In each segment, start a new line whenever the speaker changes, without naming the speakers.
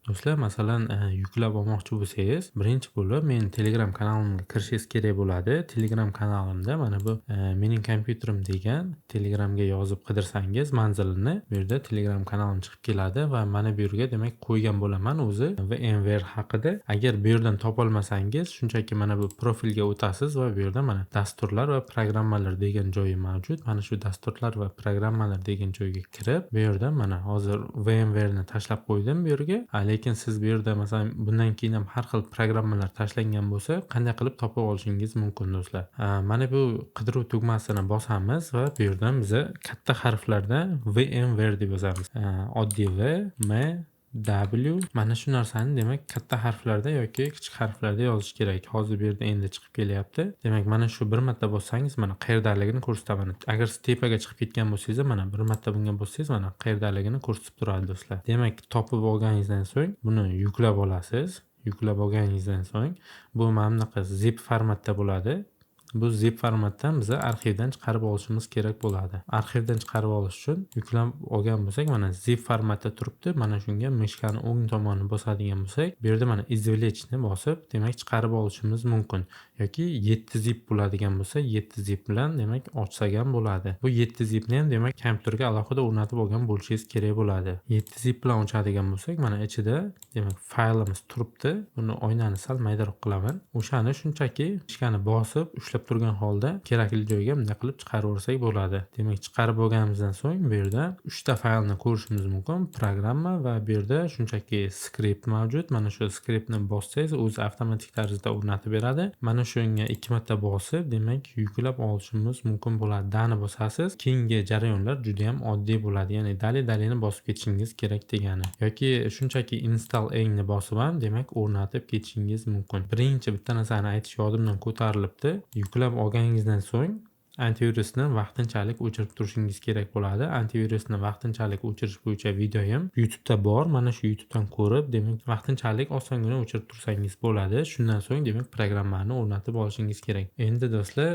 Do'stlar, masalan, yuklab olmoqchi bo'lsangiz, birinchi bo'lib men Telegram kanalimga kirishingiz kerak bo'ladi. Telegram kanalimda mana bu mening kompyuterim degan Telegramga yozib qidirsangiz manzilini, bu yerda Telegram kanalim chiqib keladi va mana bu yerga demak qo'ygan bo'laman o'zi VMware haqida. Agar bu yerdan topolmasangiz, shunchaki mana bu profilga o'tasiz va bu yerda mana dasturlar va programmalar degan joyi mavjud. Mana shu dasturlar va programmalar degan joyga kirib, bu yerda mana hozir VMware ni tashlab qo'ydim bu yerga. Lekin siz bu yerda masalan bundan keyin ham har xil programmalar tashlangan bo'lsa, qanday qilib topib olishingiz mumkin do'stlar. Mana bu qidiruv tugmasini bosamiz va bu yerdan biza katta harflarda VMware deb yozamiz. Oddiy V, M, W mana shu narsani demak katta harflarda yoki kichik harflarda yozish kerak. Hozir bu yerda endi chiqib kelyapti. Demak mana shu bir marta bossangiz mana qayerdaligini ko'rsataman. Agar siz tepaga chiqib ketgan bo'lsangiz mana bir marta bunga bossangiz mana qayerdaligini ko'rsatib turadi do'stlar. Demak topib olganingizdan so'ng buni yuklab olasiz. Yuklab olganingizdan so'ng bu mana bunaqa zip formatda bo'ladi. Bu zip formatdan biza arxivdan chiqarib olishimiz kerak bo'ladi. Arxivdan chiqarib olish uchun yuklab olgan bo'lsak, mana zip formatda turibdi. Mana shunga mishkani o'ng tomonini bosadigan bo'lsak, bu yerda mana извлечьni bosib, demak chiqarib olishimiz mumkin. Yoki 7 zip bo'ladigan bo'lsa, 7 zip bilan demak ochsak ham bo'ladi. Bu 7 zipni ham demak kompyuterga alohida o'rnatib olgan bo'lishingiz kerak bo'ladi. 7 zip bilan ochadigan bo'lsak, mana ichida demak faylimiz turibdi. Buni oynani sal maydaroq qilaman. O'shani shunchaki mishkani bosib ushlab turgan holda kerakli joyga bunday qilib chiqarib olsak bo'ladi. Demak, chiqarib olganimizdan so'ng bu yerda 3 ta faylni ko'rishimiz mumkin. Programma va bu yerda shunchaki skript mavjud. Mana shu skriptni bossangiz, o'zi avtomatik tarzda o'rnatib beradi. Mana shunga 2 marta bosib, demak, yuklab olishimiz mumkin bo'ladi. Dani bosasiz. Keyingi jarayonlar juda ham oddiy bo'ladi. Ya'ni dalini bosib ketishingiz kerak degani. Yoki shunchaki install engni bosib ham, demak, o'rnatib ketishingiz mumkin. Birinchi bitta narsani aytish yodimdan ko'tarilibdi. Yuklab olganingizdan so'ng antivirusni vaqtinchalik o'chirib turishingiz kerak bo'ladi. Antivirusni vaqtinchalik o'chirish bo'yicha videoyim YouTube'da bor. Mana shu YouTube'dan ko'rib, demak, vaqtinchalik osongina o'chirib tursangiz bo'ladi. Shundan so'ng demak programmani o'rnatib olishingiz kerak. Endi do'stlar,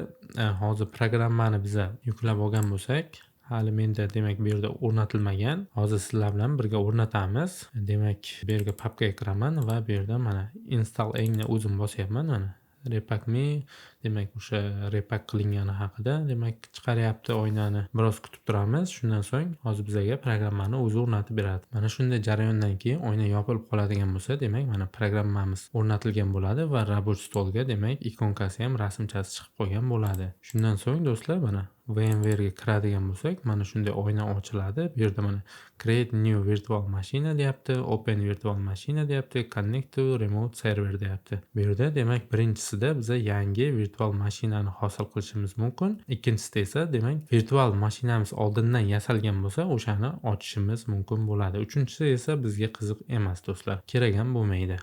hozir programmani biza yuklab olgan bo'lsak, hali menda demak bu yerda o'rnatilmagan. Hozir sizlar bilan birga o'rnatamiz. Demak, bu yerga papkaga kiraman va bu yerda mana install engni o'zim bosyapman mana. Repack me demak o'sha repack qilingani haqida demak chiqaryapti oynani. Biroz kutib turamiz. Shundan so'ng hozir bizga programmani o'zi o'rnatib beradi. Mana shunday jarayondan keyin oyna yopilib qoladigan bo'lsa, demak mana programmamiz o'rnatilgan bo'ladi va rабочий stolga demak ikonkasi ham rasmchasi chiqib qolgan bo'ladi. Shundan so'ng do'stlar mana VMware ga kiradigan bo'lsak, mana shunday oyna ochiladi. Bu yerda mana create new virtual machine deyapti, open virtual machine deyapti, connect to remote server deyapti. Bu yerda demak birinchisida biza yangi virtual mashinani hosil qilishimiz mumkin. Ikkinchisida esa demak virtual mashinamiz oldindan yasalgan bo'lsa, o'shani ochishimiz mumkin bo'ladi. Uchinchisi esa bizga qiziq emas do'stlar. Kerak ham bo'lmaydi.